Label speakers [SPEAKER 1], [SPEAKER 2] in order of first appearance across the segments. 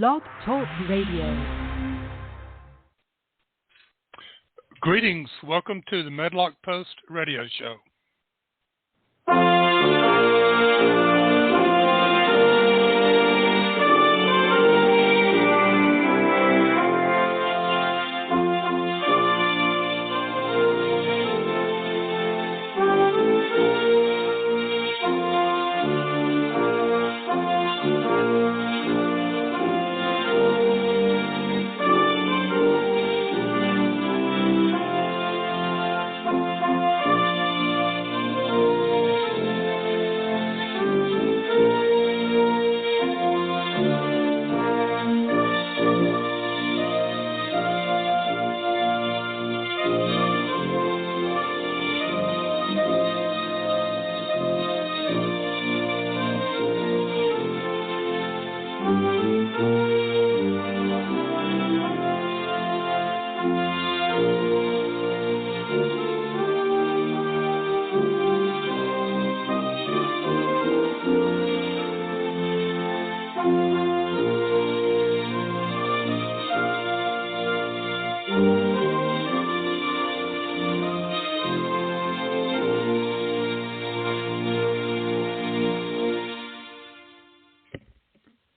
[SPEAKER 1] Blog Talk Radio.
[SPEAKER 2] Greetings. Welcome to the Medlock Post radio show.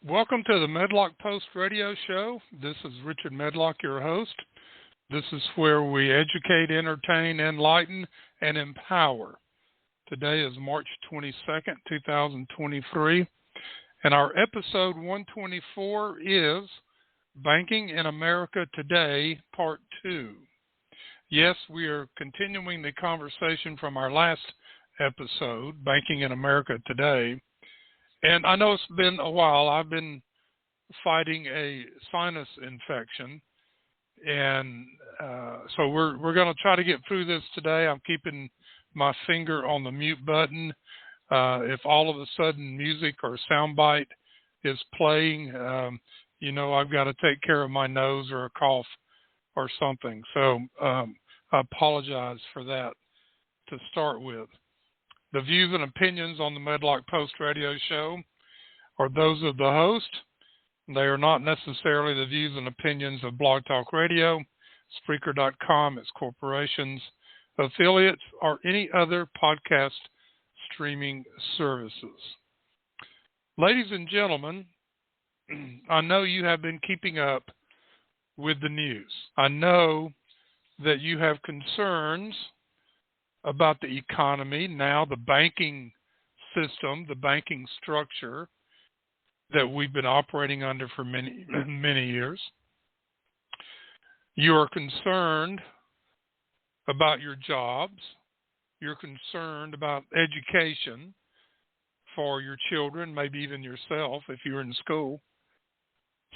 [SPEAKER 2] Welcome to the Medlock Post radio show. This is Richard Medlock, your host. This is where we educate, entertain, enlighten, and empower. Today is March 22nd, 2023, and our episode 124 is Banking in America Today, Part 2. Yes, we are continuing the conversation from our last episode, Banking in America Today. And I know it's been a while. I've been fighting a sinus infection, and so we're going to try to get through this today. I'm keeping my finger on the mute button. If all of a sudden music or soundbite is playing, I've got to take care of my nose or a cough or something. So I apologize for that to start with. The views and opinions on the Medlock Post radio show are those of the host. They are not necessarily the views and opinions of Blog Talk Radio, Spreaker.com, its corporations, affiliates, or any other podcast streaming services. Ladies and gentlemen, I know you have been keeping up with the news. I know that you have concerns about the economy, now the banking system, the banking structure that we've been operating under for many, many years. You are concerned about your jobs. You're concerned about education for your children, maybe even yourself if you're in school.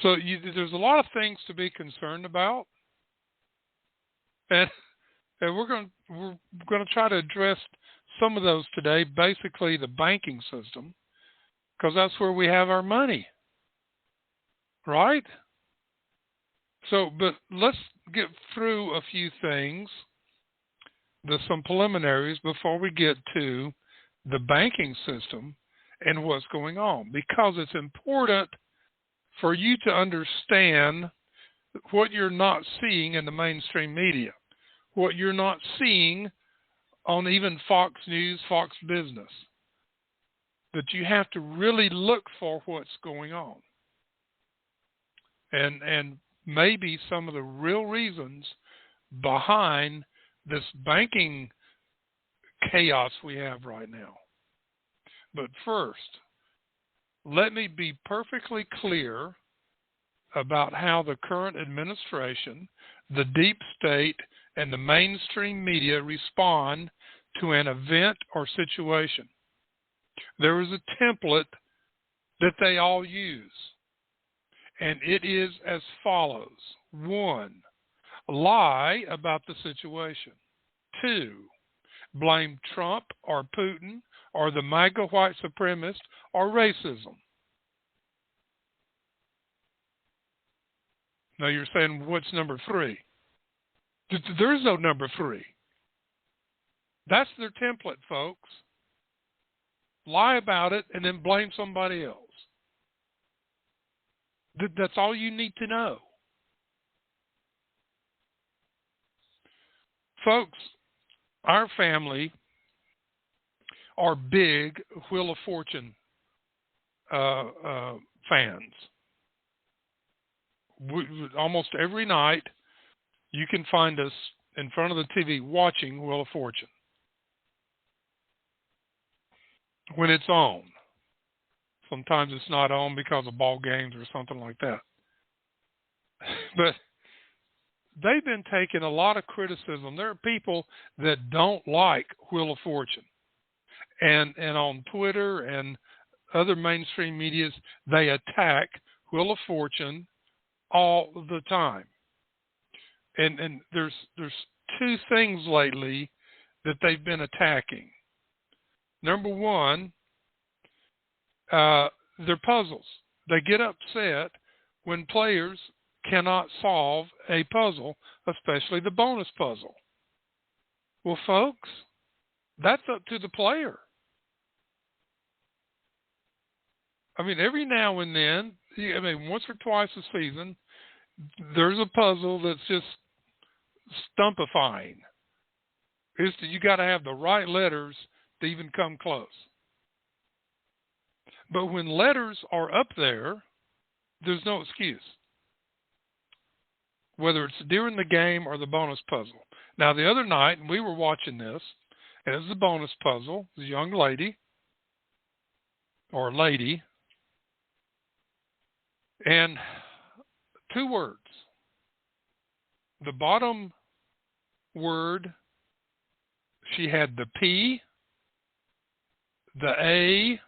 [SPEAKER 2] So there's a lot of things to be concerned about. And we're going to try to address some of those today, basically the banking system, because that's where we have our money, right? So, but let's get through a few things, some preliminaries before we get to the banking system and what's going on, because it's important for you to understand what you're not seeing in the mainstream media, what you're not seeing on even Fox News, Fox Business, that you have to really look for what's going on. And maybe some of the real reasons behind this banking chaos we have right now. But first, let me be perfectly clear about how the current administration, the deep state, and the mainstream media respond to an event or situation. There is a template that they all use, and it is as follows. 1, lie about the situation. 2, blame Trump or Putin or the MAGA white supremacist or racism. Now you're saying, what's number 3? There is no number 3. That's their template, folks. Lie about it and then blame somebody else. That's all you need to know. Folks, our family are big Wheel of Fortune fans. Almost every night, you can find us in front of the TV watching Wheel of Fortune when it's on. Sometimes it's not on because of ball games or something like that. But they've been taking a lot of criticism. There are people that don't like Wheel of Fortune. And on Twitter and other mainstream medias, they attack Wheel of Fortune all the time. And there's two things lately that they've been attacking. Number one, they're puzzles. They get upset when players cannot solve a puzzle, especially the bonus puzzle. Well, folks, that's up to the player. I mean, every now and then, once or twice a season, there's a puzzle that's just stumpifying. You got to have the right letters to even come close. But when letters are up there, there's no excuse, whether it's during the game or the bonus puzzle. Now, the other night, we were watching this, and it was a bonus puzzle. It was a young lady, or lady, and two words. The bottom word, she had the P, the A,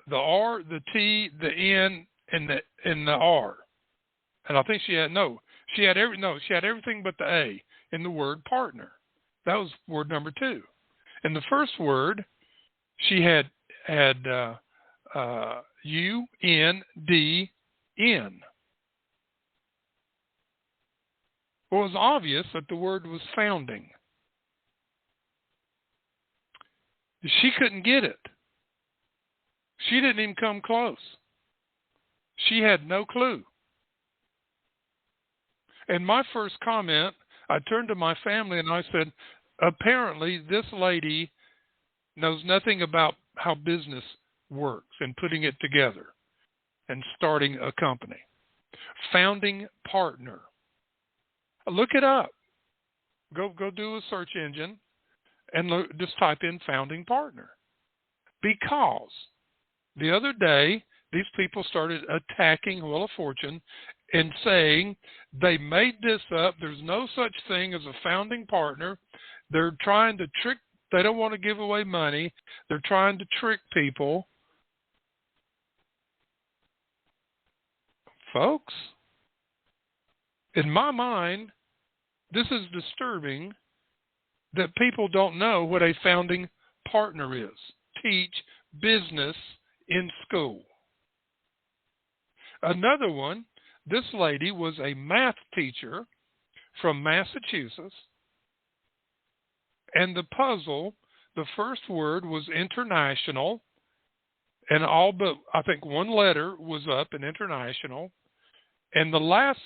[SPEAKER 2] the R, the T, the N, and the R. And I think she had everything but the A in the word partner. That was word number 2. In the first word, she had U-N-D-N. Well, it was obvious that the word was founding. She couldn't get it. She didn't even come close. She had no clue. And my first comment, I turned to my family and I said, apparently this lady knows nothing about how business works and putting it together and starting a company. Founding partner. Look it up. Go do a search engine and just type in founding partner. Because the other day, these people started attacking Wheel of Fortune and saying they made this up. There's no such thing as a founding partner. They're trying to trick. They don't want to give away money. They're trying to trick people. Folks, in my mind, this is disturbing that people don't know what a founding partner is. Teach business in school. Another one, this lady was a math teacher from Massachusetts, and the puzzle, the first word was international, and all but, I think, one letter was up in international, and the last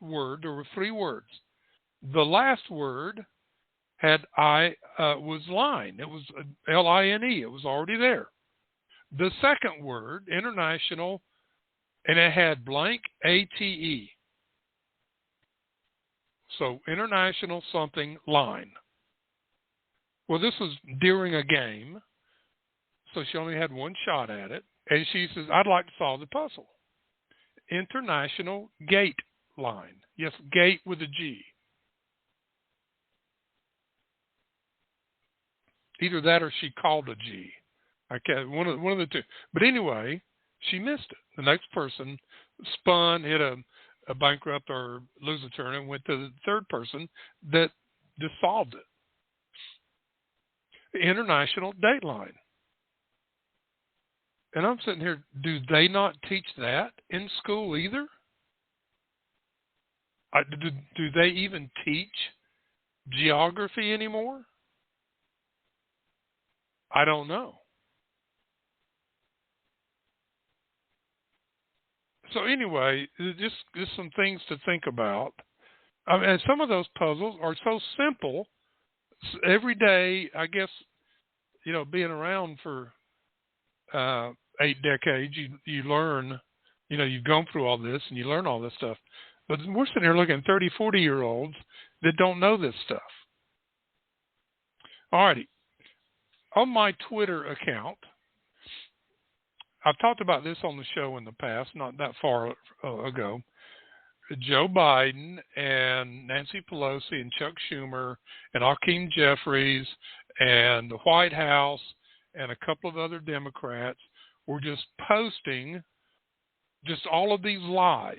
[SPEAKER 2] word, there were 3 words. The last word was line. It was L-I-N-E. It was already there. The second word, international, and it had blank A-T-E. So international something line. Well, this was during a game, so she only had one shot at it. And she says, I'd like to solve the puzzle. International gate line. Yes, gate with a G. Either that or she called a G. Okay, one of the two. But anyway, she missed it. The next person spun, hit a bankrupt or lose a turn, and went to the third person that just solved it. The international date line. And I'm sitting here, do they not teach that in school either? Do they even teach geography anymore? I don't know. So anyway, just some things to think about. And some of those puzzles are so simple. Every day, I guess, being around for 8 decades, you learn, you've gone through all this and you learn all this stuff. But we're sitting here looking at 30, 40-year-olds that don't know this stuff. All righty. On my Twitter account, I've talked about this on the show in the past, not that far ago. Joe Biden and Nancy Pelosi and Chuck Schumer and Hakeem Jeffries and the White House and a couple of other Democrats were just posting just all of these lies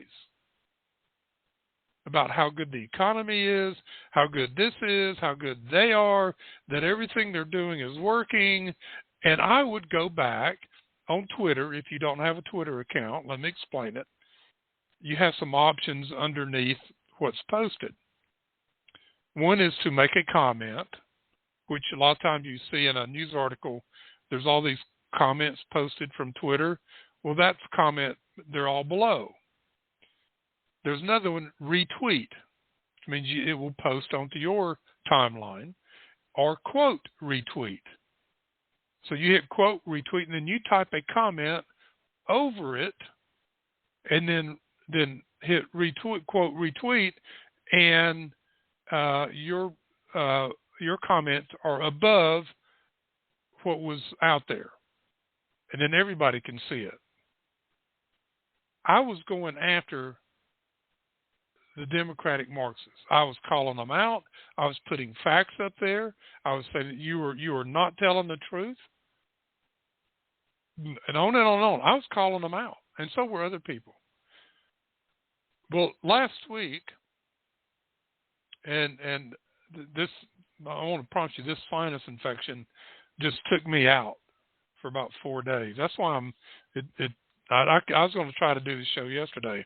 [SPEAKER 2] about how good the economy is, how good this is, how good they are, that everything they're doing is working. And I would go back on Twitter. If you don't have a Twitter account, let me explain it. You have some options underneath what's posted. One is to make a comment, which a lot of times you see in a news article. There's all these comments posted from Twitter. Well, that's comment. They're all below. There's another one, retweet, which means it will post onto your timeline, or quote retweet. So you hit quote retweet, and then you type a comment over it, and then hit retweet, quote retweet, and your comments are above what was out there, and then everybody can see it. I was going after the Democratic Marxists. I was calling them out. I was putting facts up there. I was saying that you are not telling the truth, and on and on and on. I was calling them out, and so were other people. Well, last week, and this, I want to promise you, this sinus infection just took me out for about 4 days. That's why I was going to try to do the show yesterday.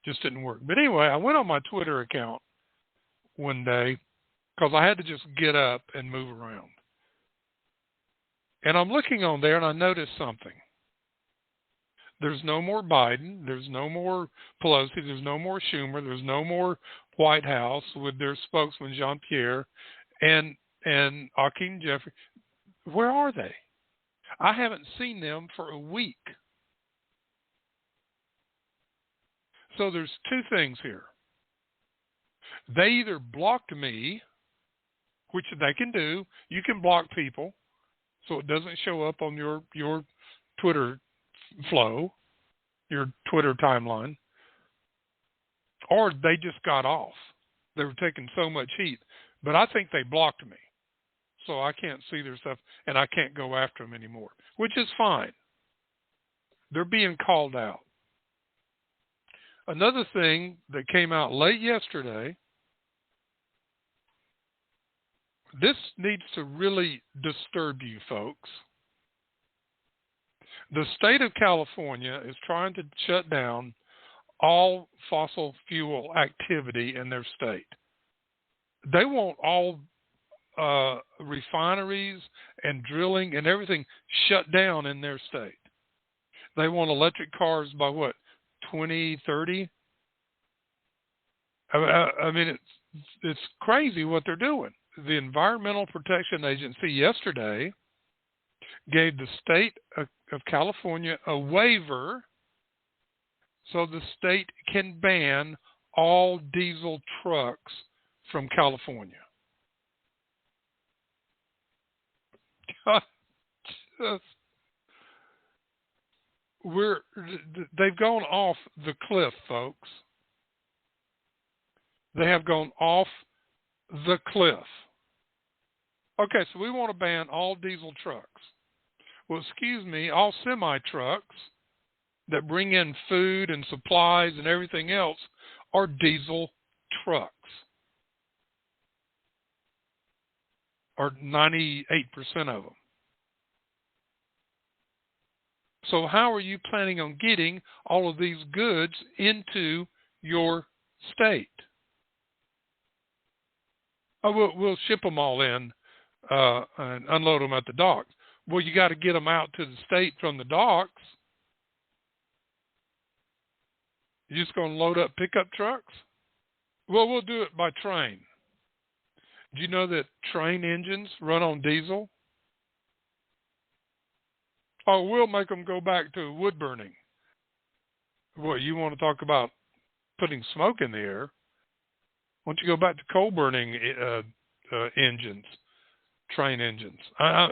[SPEAKER 2] Just didn't work. But anyway, I went on my Twitter account one day because I had to just get up and move around. And I'm looking on there and I noticed something. There's no more Biden. There's no more Pelosi. There's no more Schumer. There's no more White House with their spokesman, Jean-Pierre, and Hakeem Jeffrey. Where are they? I haven't seen them for a week. So there's two things here. They either blocked me, which they can do. You can block people so it doesn't show up on your Twitter flow, your Twitter timeline, or they just got off. They were taking so much heat. But I think they blocked me, so I can't see their stuff, and I can't go after them anymore, which is fine. They're being called out. Another thing that came out late yesterday, this needs to really disturb you folks. The state of California is trying to shut down all fossil fuel activity in their state. They want all refineries and drilling and everything shut down in their state. They want electric cars by what, 2030? I mean, it's crazy what they're doing. The Environmental Protection Agency yesterday gave the state of California a waiver so the state can ban all diesel trucks from California. They've gone off the cliff, folks. They have gone off the cliff. Okay, so we want to ban all diesel trucks. Well, excuse me, all semi-trucks that bring in food and supplies and everything else are diesel trucks. Or 98% of them. So how are you planning on getting all of these goods into your state? Oh, we'll ship them all in and unload them at the docks. Well, you got to get them out to the state from the docks. You're just going to load up pickup trucks? Well, we'll do it by train. Do you know that train engines run on diesel? Oh, we'll make them go back to wood burning. What, you want to talk about putting smoke in the air? Why don't you go back to coal burning engines, train engines? I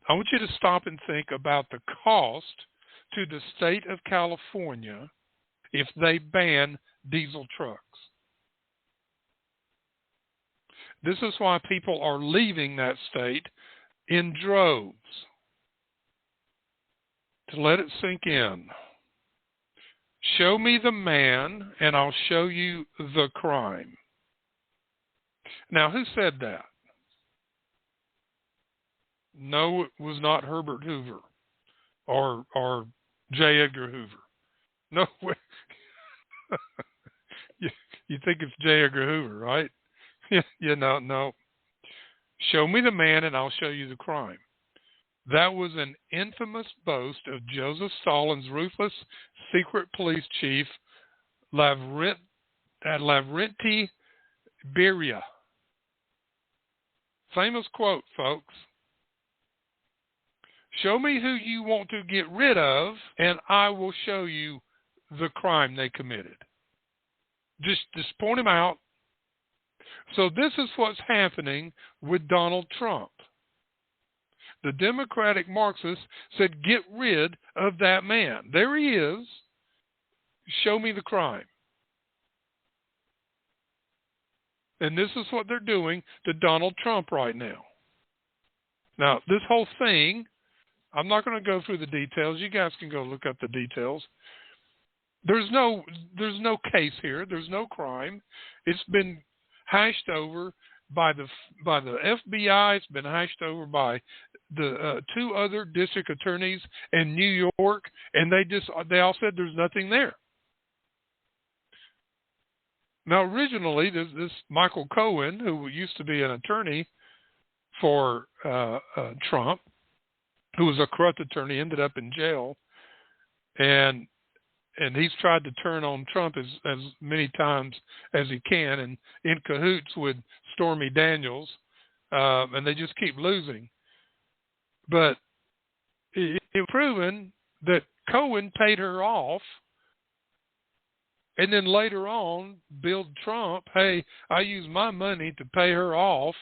[SPEAKER 2] want you to stop and think about the cost to the state of California if they ban diesel trucks. This is why people are leaving that state in droves. To let it sink in. Show me the man, and I'll show you the crime. Now, who said that? No, it was not Herbert Hoover or J. Edgar Hoover. No, you think it's J. Edgar Hoover, right? No. Show me the man, and I'll show you the crime. That was an infamous boast of Joseph Stalin's ruthless secret police chief, Lavrenti Beria. Famous quote, folks. Show me who you want to get rid of, and I will show you the crime they committed. Just point him out. So this is what's happening with Donald Trump. The Democratic Marxists said, get rid of that man. There he is. Show me the crime. And this is what they're doing to Donald Trump right now. Now, this whole thing, I'm not going to go through the details. You guys can go look up the details. There's no case here. There's no crime. It's been hashed over by the FBI. It's been hashed over by the two other district attorneys in New York, and they all said there's nothing there. Now, originally, this Michael Cohen, who used to be an attorney for Trump, who was a corrupt attorney, ended up in jail, and he's tried to turn on Trump as many times as he can, and in cahoots with Stormy Daniels, and they just keep losing. But it's proven that Cohen paid her off, and then later on billed Trump, hey, I used my money to pay her off,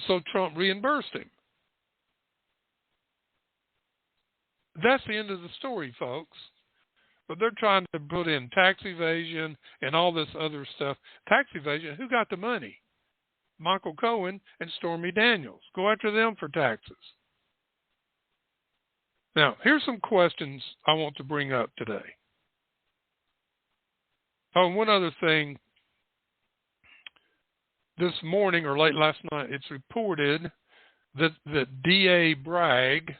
[SPEAKER 2] so Trump reimbursed him. That's the end of the story, folks. But they're trying to put in tax evasion and all this other stuff. Tax evasion, who got the money? Michael Cohen and Stormy Daniels. Go after them for taxes. Now, here's some questions I want to bring up today. Oh, and one other thing. This morning or late last night, it's reported that D.A. Bragg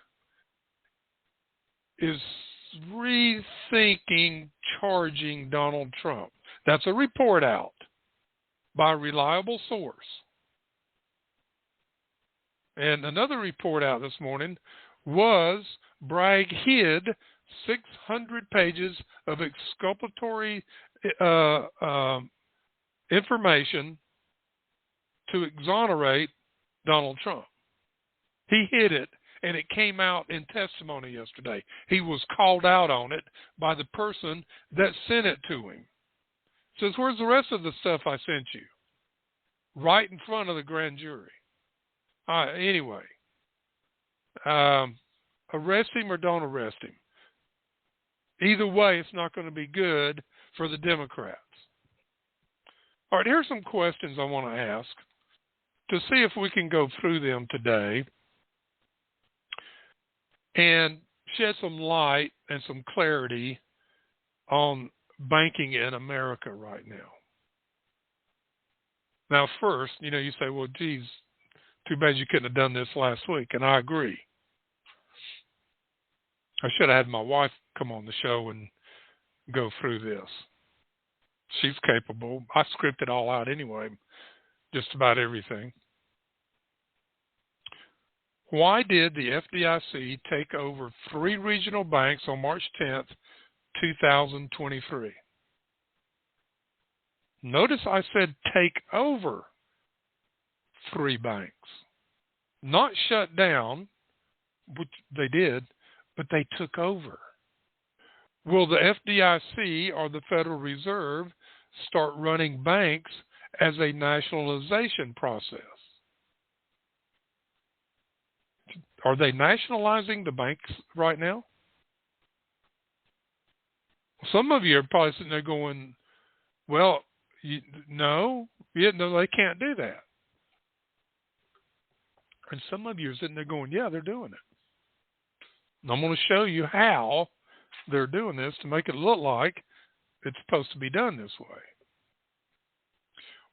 [SPEAKER 2] is rethinking charging Donald Trump. That's a report out by a reliable source. And another report out this morning was Bragg hid 600 pages of exculpatory information to exonerate Donald Trump. He hid it, and it came out in testimony yesterday. He was called out on it by the person that sent it to him. Says, where's the rest of the stuff I sent you? Right in front of the grand jury. Anyway, arrest him or don't arrest him. Either way, it's not going to be good for the Democrats. All right, here's some questions I want to ask to see if we can go through them today and shed some light and some clarity on banking in America right now. Now, first, you say, well, geez, too bad you couldn't have done this last week, and I agree. I should have had my wife come on the show and go through this. She's capable. I script it all out anyway, just about everything. Why did the FDIC take over 3 regional banks on March 10th, 2023? Notice I said take over 3 banks. Not shut down, which they did, but they took over. Will the FDIC or the Federal Reserve start running banks as a nationalization process? Are they nationalizing the banks right now? Some of you are probably sitting there going, well, no, they can't do that. And some of you are sitting there going, yeah, they're doing it. And I'm going to show you how they're doing this to make it look like it's supposed to be done this way.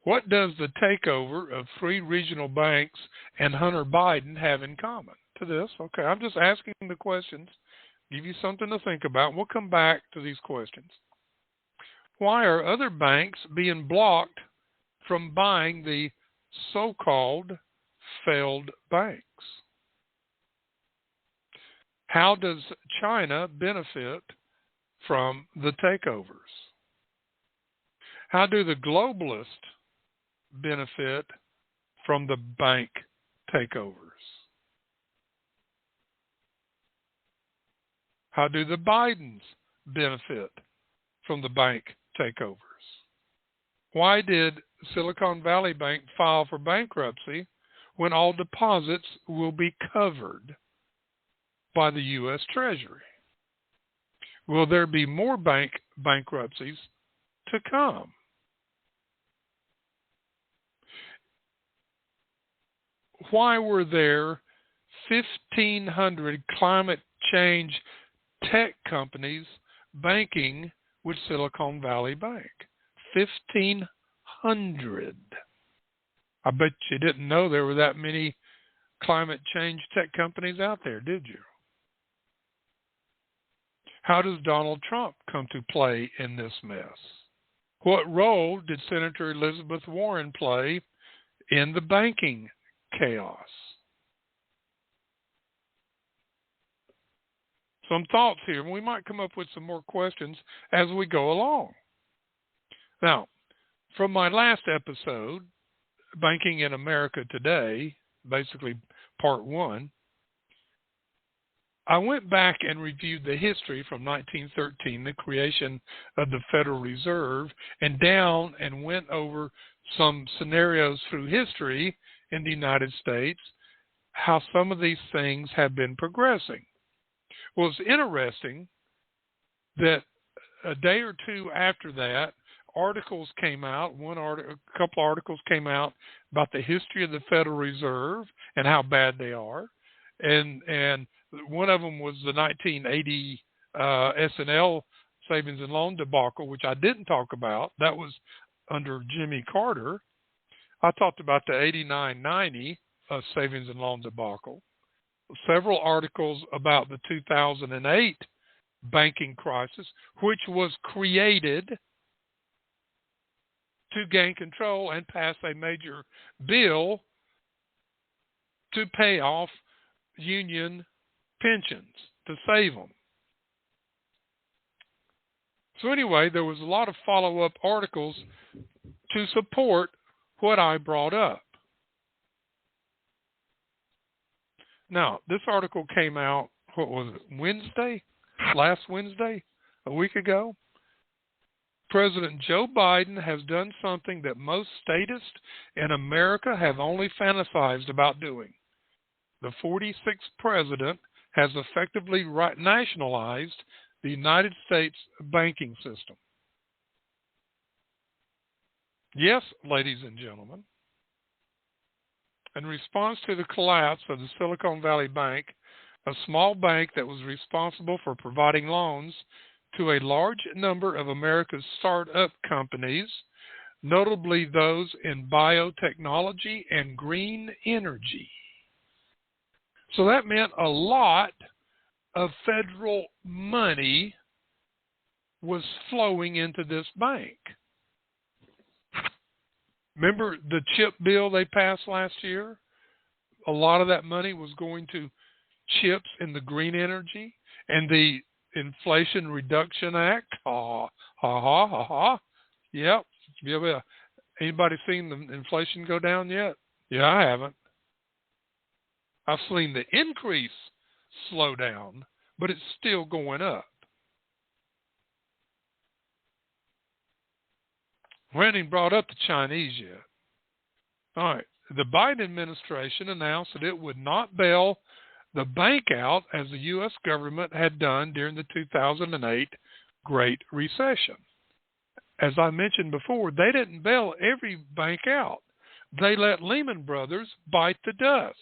[SPEAKER 2] What does the takeover of 3 regional banks and Hunter Biden have in common to this? Okay, I'm just asking the questions, give you something to think about. We'll come back to these questions. Why are other banks being blocked from buying the so-called failed banks? How does China benefit from the takeovers? How do the globalists benefit from the bank takeovers? How do the Bidens benefit from the bank takeovers? Why did Silicon Valley Bank file for bankruptcy when all deposits will be covered by the U.S. Treasury? Will there be more bank bankruptcies to come? Why were there 1,500 climate change tech companies banking with Silicon Valley Bank? 1,500. I bet you didn't know there were that many climate change tech companies out there, did you? How does Donald Trump come to play in this mess? What role did Senator Elizabeth Warren play in the banking chaos? Some thoughts here. We might come up with some more questions as we go along. Now, from my last episode, Banking in America Today, basically part 1, I went back and reviewed the history from 1913, the creation of the Federal Reserve, and down and went over some scenarios through history in the United States, how some of these things have been progressing. Well, it's interesting that a day or two after that, articles came out. A couple articles came out about the history of the Federal Reserve and how bad they are, and one of them was the 1980 S&L savings and loan debacle, which I didn't talk about. That was under Jimmy Carter. I talked about the 89-90 savings and loan debacle. Several articles about the 2008 banking crisis, which was created to gain control and pass a major bill to pay off union pensions, to save them. So anyway, there was a lot of follow-up articles to support what I brought up. Now, this article came out, what was it, last Wednesday, a week ago. President Joe Biden has done something that most statists in America have only fantasized about doing. The 46th president has effectively nationalized the United States banking system. Yes, ladies and gentlemen, in response to the collapse of the Silicon Valley Bank, a small bank that was responsible for providing loans to a large number of America's startup companies, notably those in biotechnology and green energy. So that meant a lot of federal money was flowing into this bank. Remember the chip bill they passed last year? a lot of that money was going to chips in the green energy and the Inflation Reduction Act. Ha, ha, ha, ha, ha. Yep. Yeah. Anybody seen the inflation go down yet? Yeah, I haven't. I've seen the increase slow down, but it's still going up. We haven't even brought up the Chinese yet. All right. The Biden administration announced that it would not bail the bank out as the U.S. government had done during the 2008 Great Recession. As I mentioned before, they didn't bail every bank out. They let Lehman Brothers bite the dust.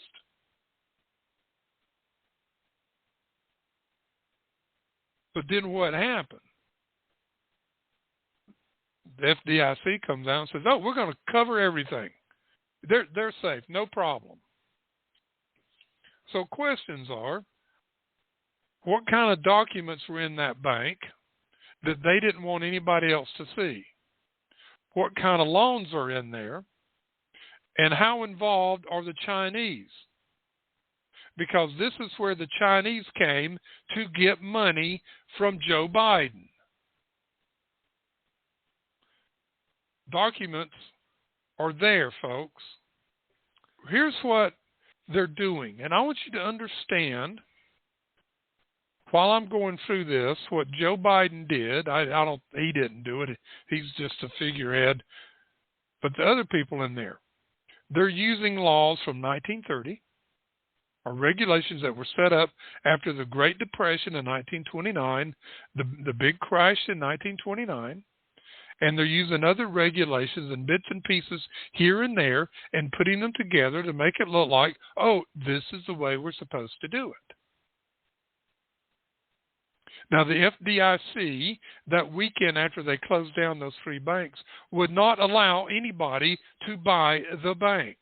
[SPEAKER 2] But then what happened? The FDIC comes out and says, "Oh, we're going to cover everything. They're safe, no problem." So questions are, what kind of documents were in that bank that they didn't want anybody else to see? What kind of loans are in there? And how involved are the Chinese? Because this is where the Chinese came to get money from Joe Biden. Documents are there, folks. Here's what they're doing. And I want you to understand, while I'm going through this, what Joe Biden did. He didn't do it. He's just a figurehead. But the other people in there, they're using laws from 1930 or regulations that were set up after the Great Depression in 1929, the big crash in 1929. And they're using other regulations and bits and pieces here and there and putting them together to make it look like, oh, this is the way we're supposed to do it. Now, the FDIC, that weekend after they closed down those three banks, would not allow anybody to buy the banks.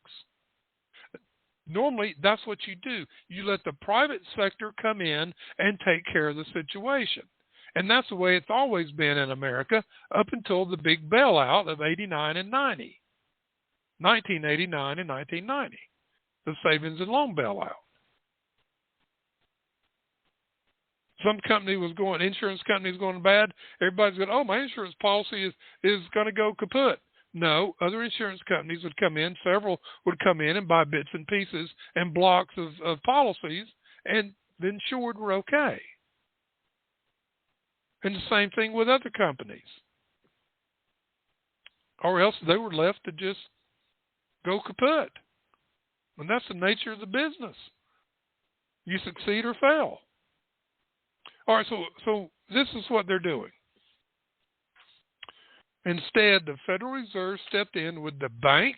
[SPEAKER 2] Normally, that's what you do. You let the private sector come in and take care of the situation. And that's the way it's always been in America up until the big bailout of 89 and 90. 1989 and 1990. The savings and loan bailout. Some company was going, insurance company was going bad. Everybody's going, oh, my insurance policy is going to go kaput. No, other insurance companies would come in. Several would come in and buy bits and pieces and blocks of policies, and the insured were okay. And the same thing with other companies. Or else they were left to just go kaput. And that's the nature of the business. You succeed or fail. All right, so this is what they're doing. Instead, the Federal Reserve stepped in with the Bank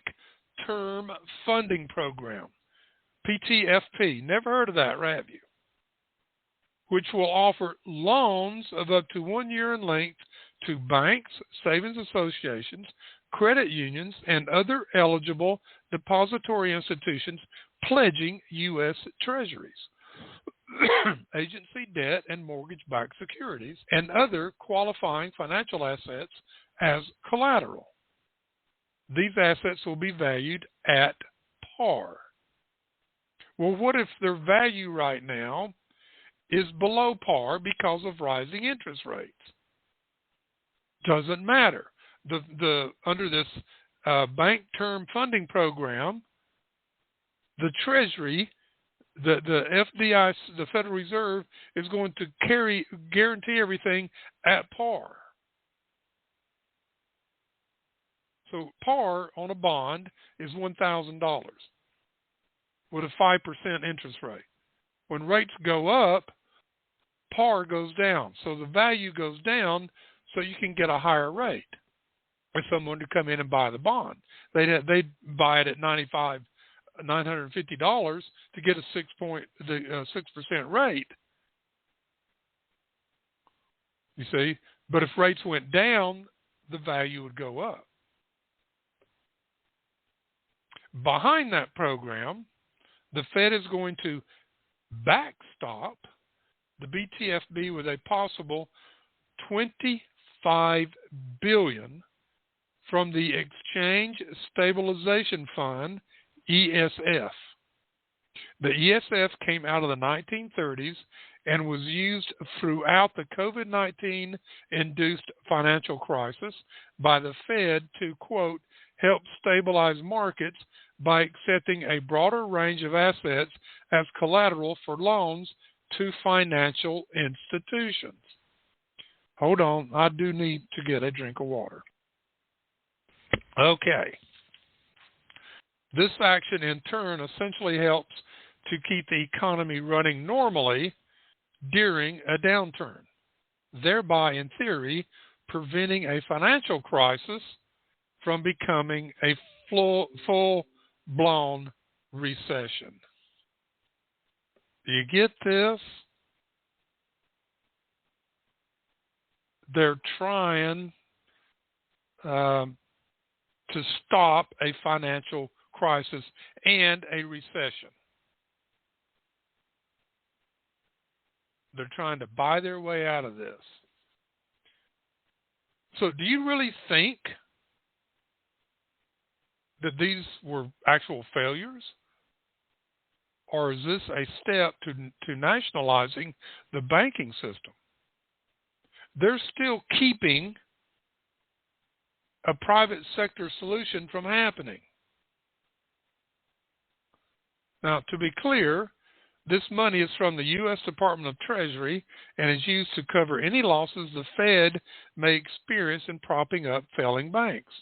[SPEAKER 2] Term Funding Program, PTFP. Never heard of that, have you? Which will offer loans of up to 1 year in length to banks, savings associations, credit unions, and other eligible depository institutions pledging U.S. Treasuries, agency debt and mortgage-backed securities, and other qualifying financial assets as collateral. These assets will be valued at par. Well, what if their value right now is below par because of rising interest rates? Doesn't matter. Under this bank term funding program, the Treasury, the FDIC, the Federal Reserve, is going to guarantee everything at par. So par on a bond is $1,000 with a 5% interest rate. When rates go up, par goes down. So the value goes down so you can get a higher rate. Or someone to come in and buy the bond. They'd buy it at $950 to get a 6% rate. You see? But if rates went down, the value would go up. Behind that program, the Fed is going to backstop the BTFP with a possible $25 billion from the Exchange Stabilization Fund, ESF. The ESF came out of the 1930s and was used throughout the COVID-19 induced financial crisis by the Fed to, quote, help stabilize markets by accepting a broader range of assets as collateral for loans to financial institutions. Hold on, I do need to get a drink of water. Okay. This action in turn essentially helps to keep the economy running normally during a downturn, thereby, in theory, preventing a financial crisis from becoming a full-blown recession. Do you get this? They're trying to stop a financial crisis and a recession. They're trying to buy their way out of this. So do you really think that these were actual failures? Or is this a step to nationalizing the banking system? They're still keeping a private sector solution from happening. Now, to be clear, this money is from the U.S. Department of Treasury and is used to cover any losses the Fed may experience in propping up failing banks.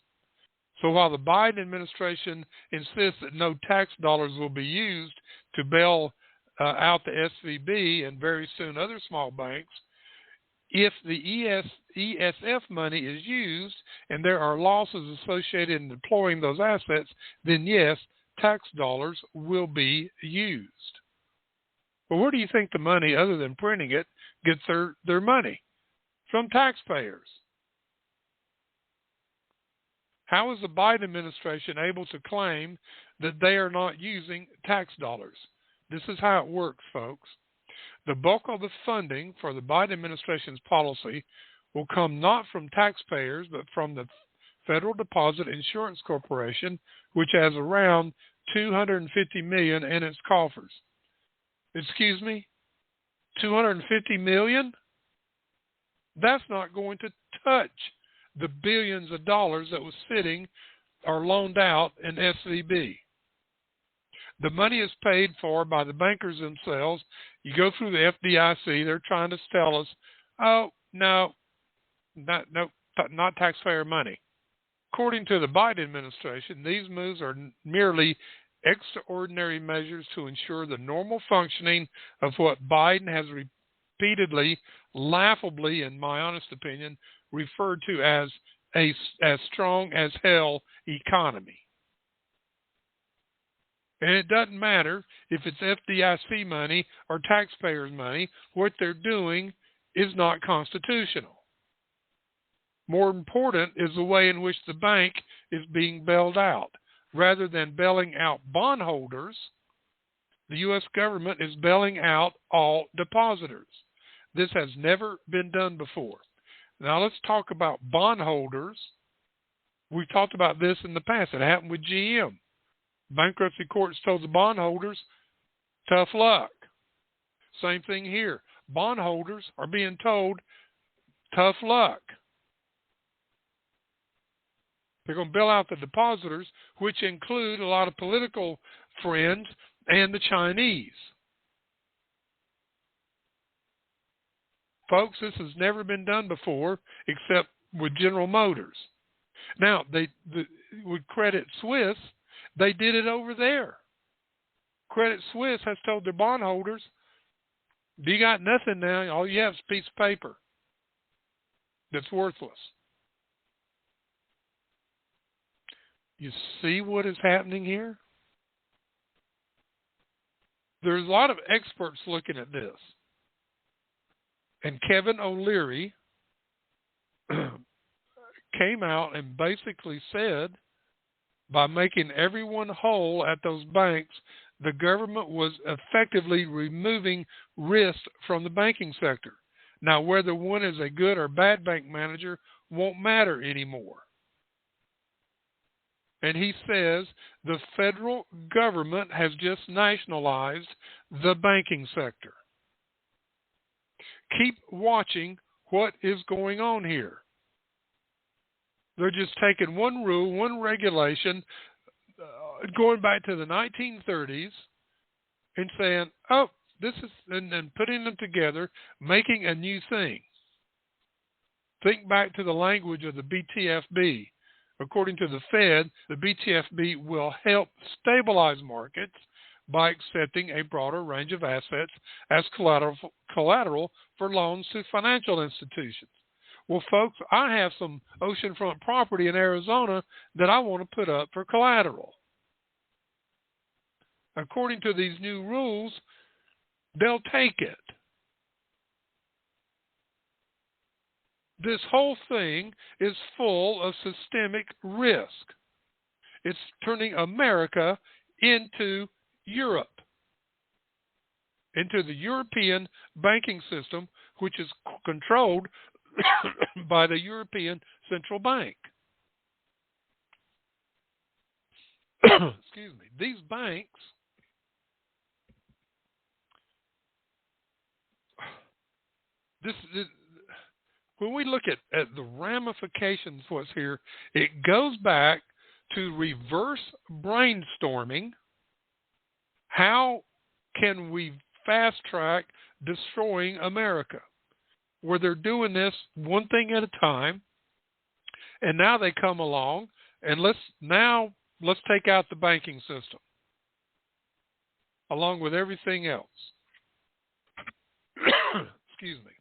[SPEAKER 2] So while the Biden administration insists that no tax dollars will be used to bail out the SVB and very soon other small banks, if the ESF money is used and there are losses associated in deploying those assets, then yes, tax dollars will be used. But where do you think the money, other than printing it, gets their money? From taxpayers. How is the Biden administration able to claim that they are not using tax dollars? This is how it works, folks. The bulk of the funding for the Biden administration's policy will come not from taxpayers, but from the Federal Deposit Insurance Corporation, which has around $250 million in its coffers. Excuse me? $250 million? That's not going to touch the billions of dollars that was sitting or loaned out in SVB. The money is paid for by the bankers themselves. You go through the FDIC, they're trying to tell us, oh, no, not taxpayer money. According to the Biden administration, these moves are merely extraordinary measures to ensure the normal functioning of what Biden has repeatedly, laughably, in my honest opinion, referred to as strong as hell economy. And it doesn't matter if it's FDIC money or taxpayers' money. What they're doing is not constitutional. More important is the way in which the bank is being bailed out. Rather than bailing out bondholders, the U.S. government is bailing out all depositors. This has never been done before. Now let's talk about bondholders. We've talked about this in the past. It happened with GM. Bankruptcy courts told the bondholders, tough luck. Same thing here. Bondholders are being told, tough luck. They're going to bail out the depositors, which include a lot of political friends and the Chinese. Folks, this has never been done before except with General Motors. Now, with Credit Suisse, they did it over there. Credit Suisse has told their bondholders, you got nothing now. All you have is a piece of paper that's worthless. You see what is happening here? There's a lot of experts looking at this. And Kevin O'Leary came out and basically said, by making everyone whole at those banks, the government was effectively removing risk from the banking sector. Now, whether one is a good or bad bank manager won't matter anymore. and he says the federal government has just nationalized the banking sector. Keep watching what is going on here. They're just taking one rule, one regulation, going back to the 1930s and saying, oh, this is, and then putting them together, making a new thing. Think back to the language of the BTFP. According to the Fed, the BTFP will help stabilize markets by accepting a broader range of assets as collateral for loans to financial institutions. Well, folks, I have some oceanfront property in Arizona that I want to put up for collateral. According to these new rules, they'll take it. This whole thing is full of systemic risk. It's turning America into Europe, into the European banking system, which is controlled by the European Central Bank. Excuse me. These banks when we look at the ramifications of what's here, it goes back to reverse brainstorming. How can we fast track destroying America? Where they're doing this one thing at a time, and now they come along and let's take out the banking system along with everything else. Excuse me.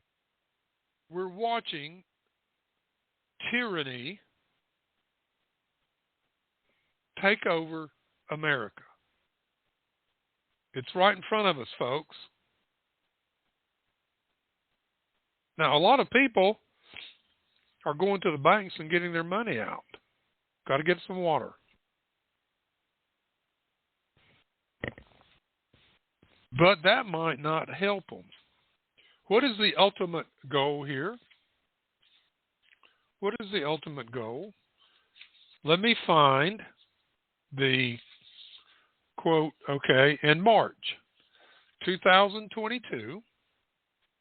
[SPEAKER 2] We're watching tyranny take over America. It's right in front of us, folks. Now, a lot of people are going to the banks and getting their money out. Got to get some water. But that might not help them. What is the ultimate goal here? What is the ultimate goal? Let me find the quote, in March 2022,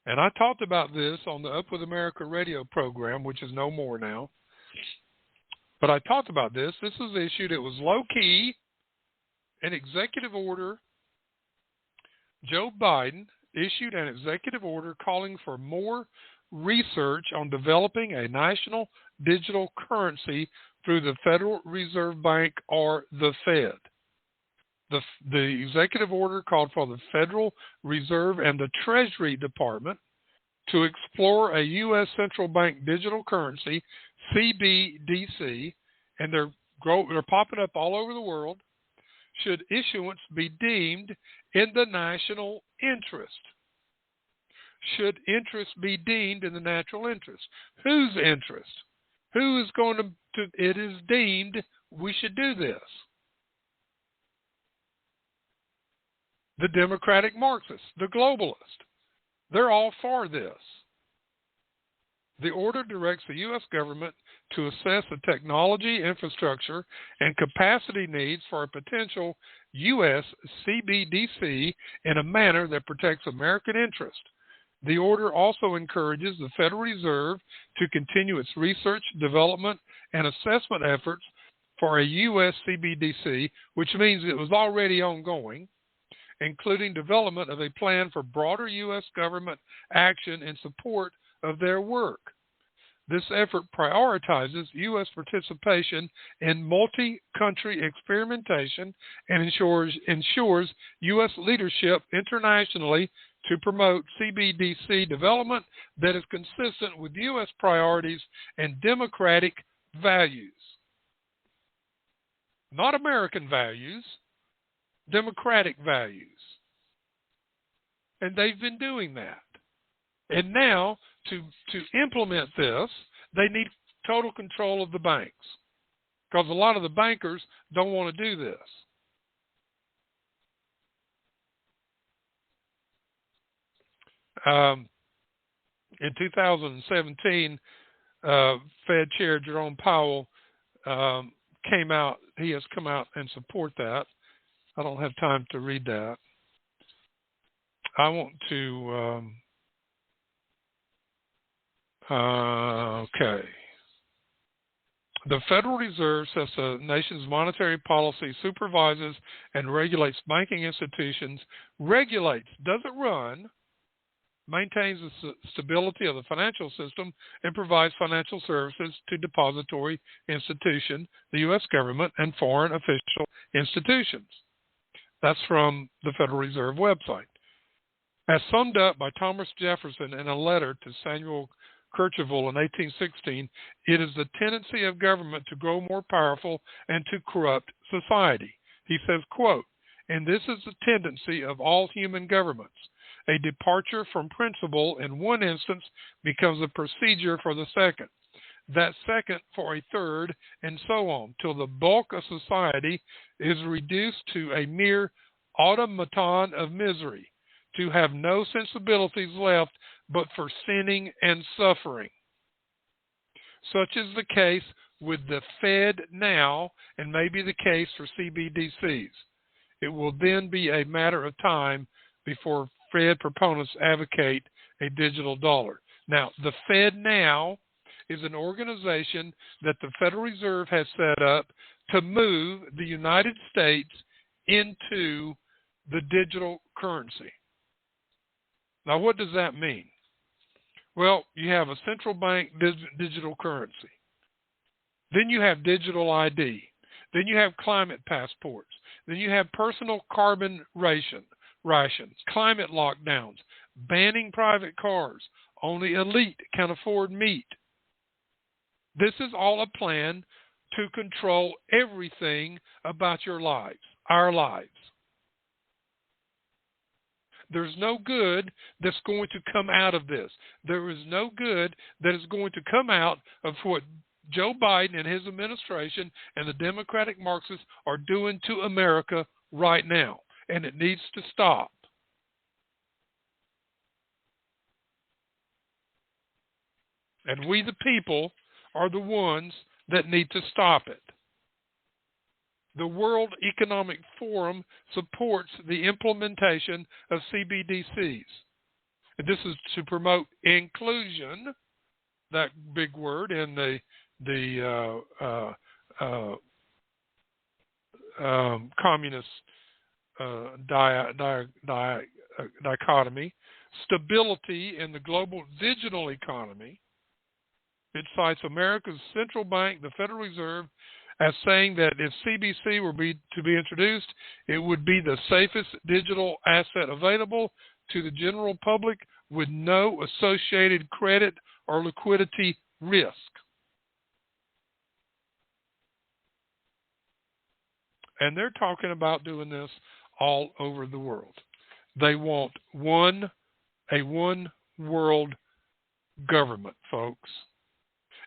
[SPEAKER 2] and I talked about this on the Up With America radio program, which is no more now, but I talked about this. This was issued, it was low-key, an executive order. Joe Biden issued an executive order calling for more research on developing a national digital currency through the Federal Reserve Bank, or the Fed. The executive order called for the Federal Reserve and the Treasury Department to explore a U.S. central bank digital currency, CBDC, and they're popping up all over the world, should issuance be deemed in the national interest. Should interest be deemed in the natural interest? Whose interest? Who is going to it is deemed we should do this? The Democratic Marxists, the globalists. They're all for this. The order directs the U.S. government to assess the technology, infrastructure, and capacity needs for a potential U.S. CBDC in a manner that protects American interest. The order also encourages the Federal Reserve to continue its research, development, and assessment efforts for a U.S. CBDC, which means it was already ongoing, including development of a plan for broader U.S. government action in support of their work. This effort prioritizes U.S. participation in multi-country experimentation and ensures U.S. leadership internationally to promote CBDC development that is consistent with U.S. priorities and democratic values. Not American values, democratic values. And they've been doing that. And now, to implement this, they need total control of the banks, because a lot of the bankers don't want to do this. In 2017, Fed Chair Jerome Powell came out. He has come out and support that. I don't have time to read that. I want to. Okay. The Federal Reserve sets the nation's monetary policy, supervises and regulates banking institutions, regulates, doesn't run, maintains the stability of the financial system, and provides financial services to depository institutions, the U.S. government, and foreign official institutions. That's from the Federal Reserve website. As summed up by Thomas Jefferson in a letter to Samuel Kercheval in 1816, it is the tendency of government to grow more powerful and to corrupt society. He says, quote, and this is the tendency of all human governments. A departure from principle in one instance becomes a procedure for the second, that second for a third, and so on, till the bulk of society is reduced to a mere automaton of misery, to have no sensibilities left but for sinning and suffering. Such is the case with the Fed now, and may be the case for CBDCs. It will then be a matter of time before Fed proponents advocate a digital dollar. Now, the Fed now is an organization that the Federal Reserve has set up to move the United States into the digital currency. Now, what does that mean? Well, you have a central bank digital currency. Then you have digital ID. Then you have climate passports. Then you have personal carbon rations, climate lockdowns, banning private cars. Only elite can afford meat. This is all a plan to control everything about your lives, our lives. There's no good that's going to come out of this. There is no good that is going to come out of what Joe Biden and his administration and the Democratic Marxists are doing to America right now. And it needs to stop. And we, the people, are the ones that need to stop it. The World Economic Forum supports the implementation of CBDCs. And this is to promote inclusion, that big word in the communist dichotomy, stability in the global digital economy. It cites America's central bank, the Federal Reserve, as saying that if CBC were to be introduced, it would be the safest digital asset available to the general public with no associated credit or liquidity risk. And they're talking about doing this all over the world. They want a one world government, folks.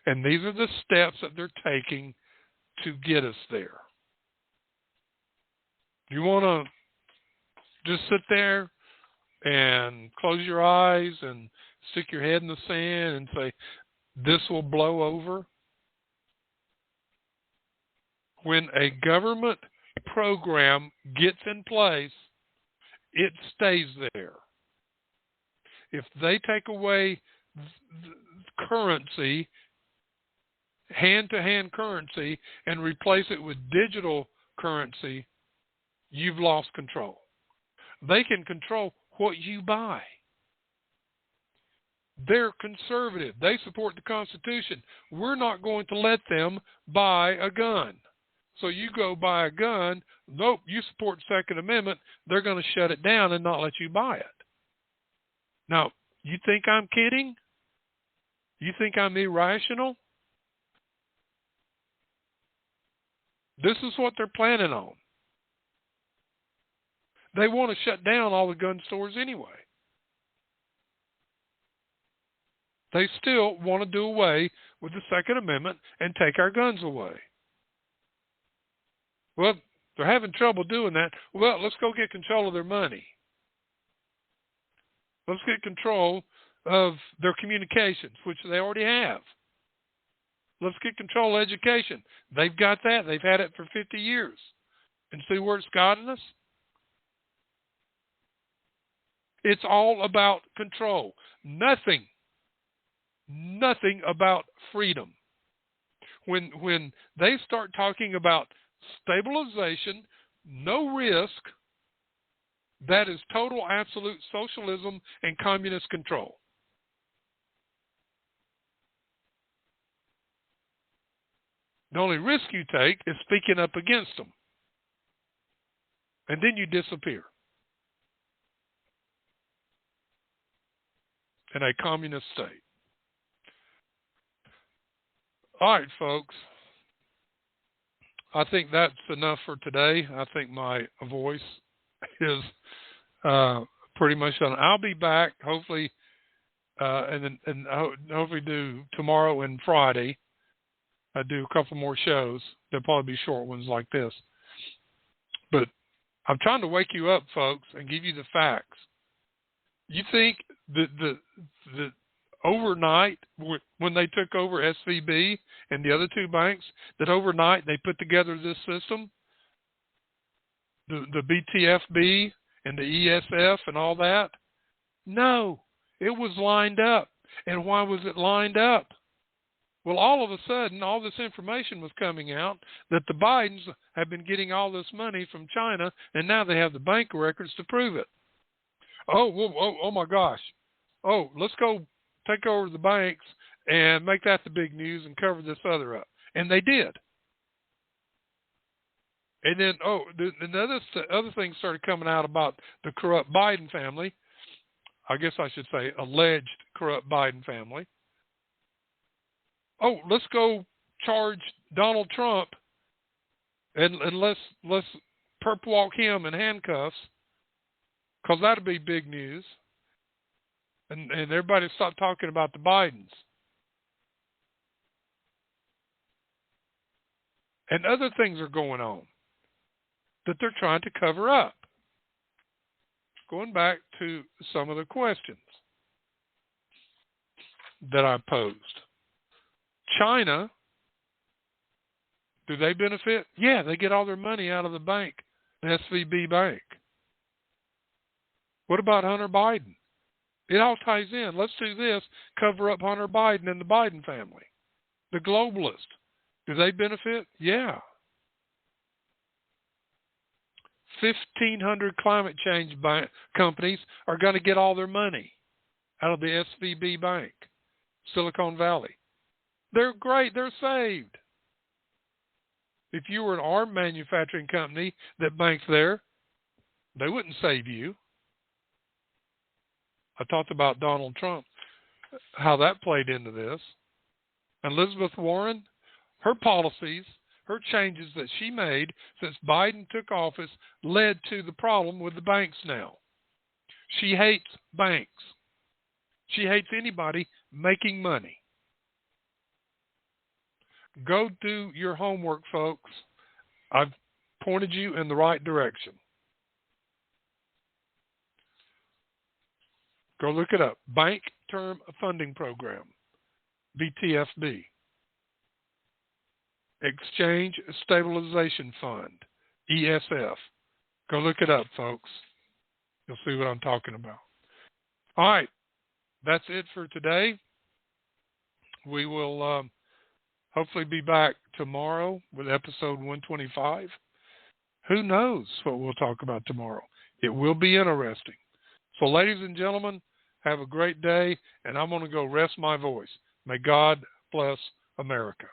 [SPEAKER 2] And these are the steps that they're taking to get us there. You want to just sit there and close your eyes and stick your head in the sand and say, this will blow over? When a government program gets in place, it stays there. If they take away currency, hand-to-hand currency, and replace it with digital currency, you've lost control. They can control what you buy. They're conservative. They support the Constitution. We're not going to let them buy a gun. So you go buy a gun, nope, you support the Second Amendment, they're going to shut it down and not let you buy it. Now, you think I'm kidding? You think I'm irrational? This is what they're planning on. They want to shut down all the gun stores anyway. They still want to do away with the Second Amendment and take our guns away. Well, they're having trouble doing that. Well, let's go get control of their money. Let's get control of their communications, which they already have. Let's get control of education. They've got that. They've had it for 50 years. And see where it's gotten us? It's all about control. Nothing about freedom. When they start talking about stabilization, no risk, that is total absolute socialism and communist control. The only risk you take is speaking up against them. And then you disappear in a communist state. All right, folks. I think that's enough for today. I think my voice is pretty much done. I'll be back, hopefully, and hopefully do tomorrow and Friday. I do a couple more shows. They'll probably be short ones like this. But I'm trying to wake you up, folks, and give you the facts. You think that the overnight, when they took over SVB and the other two banks, that overnight they put together this system, the BTFB and the ESF and all that? No, it was lined up. And why was it lined up? Well, all of a sudden, all this information was coming out that the Bidens have been getting all this money from China, and now they have the bank records to prove it. Oh my gosh. Oh, let's go take over the banks and make that the big news and cover this other up. And they did. And then, the other things started coming out about the corrupt Biden family. I guess I should say alleged corrupt Biden family. Oh, let's go charge Donald Trump and let's perp walk him in handcuffs, because that'll be big news. And everybody stop talking about the Bidens. And other things are going on that they're trying to cover up. Going back to some of the questions that I posed. China, do they benefit? Yeah, they get all their money out of the bank, the SVB bank. What about Hunter Biden? It all ties in. Let's do this, cover up Hunter Biden and the Biden family. The globalists, do they benefit? Yeah. 1,500 climate change companies are going to get all their money out of the SVB bank, Silicon Valley. They're great. They're saved. If you were an arm manufacturing company that banks there, they wouldn't save you. I talked about Donald Trump, how that played into this. And Elizabeth Warren, her policies, her changes that she made since Biden took office led to the problem with the banks now. She hates banks. She hates anybody making money. Go do your homework, folks. I've pointed you in the right direction. Go look it up. Bank Term Funding Program, BTFB. Exchange Stabilization Fund, ESF. Go look it up, folks. You'll see what I'm talking about. All right. That's it for today. We will hopefully be back tomorrow with episode 125. Who knows what we'll talk about tomorrow? It will be interesting. So, ladies and gentlemen, have a great day, and I'm going to go rest my voice. May God bless America.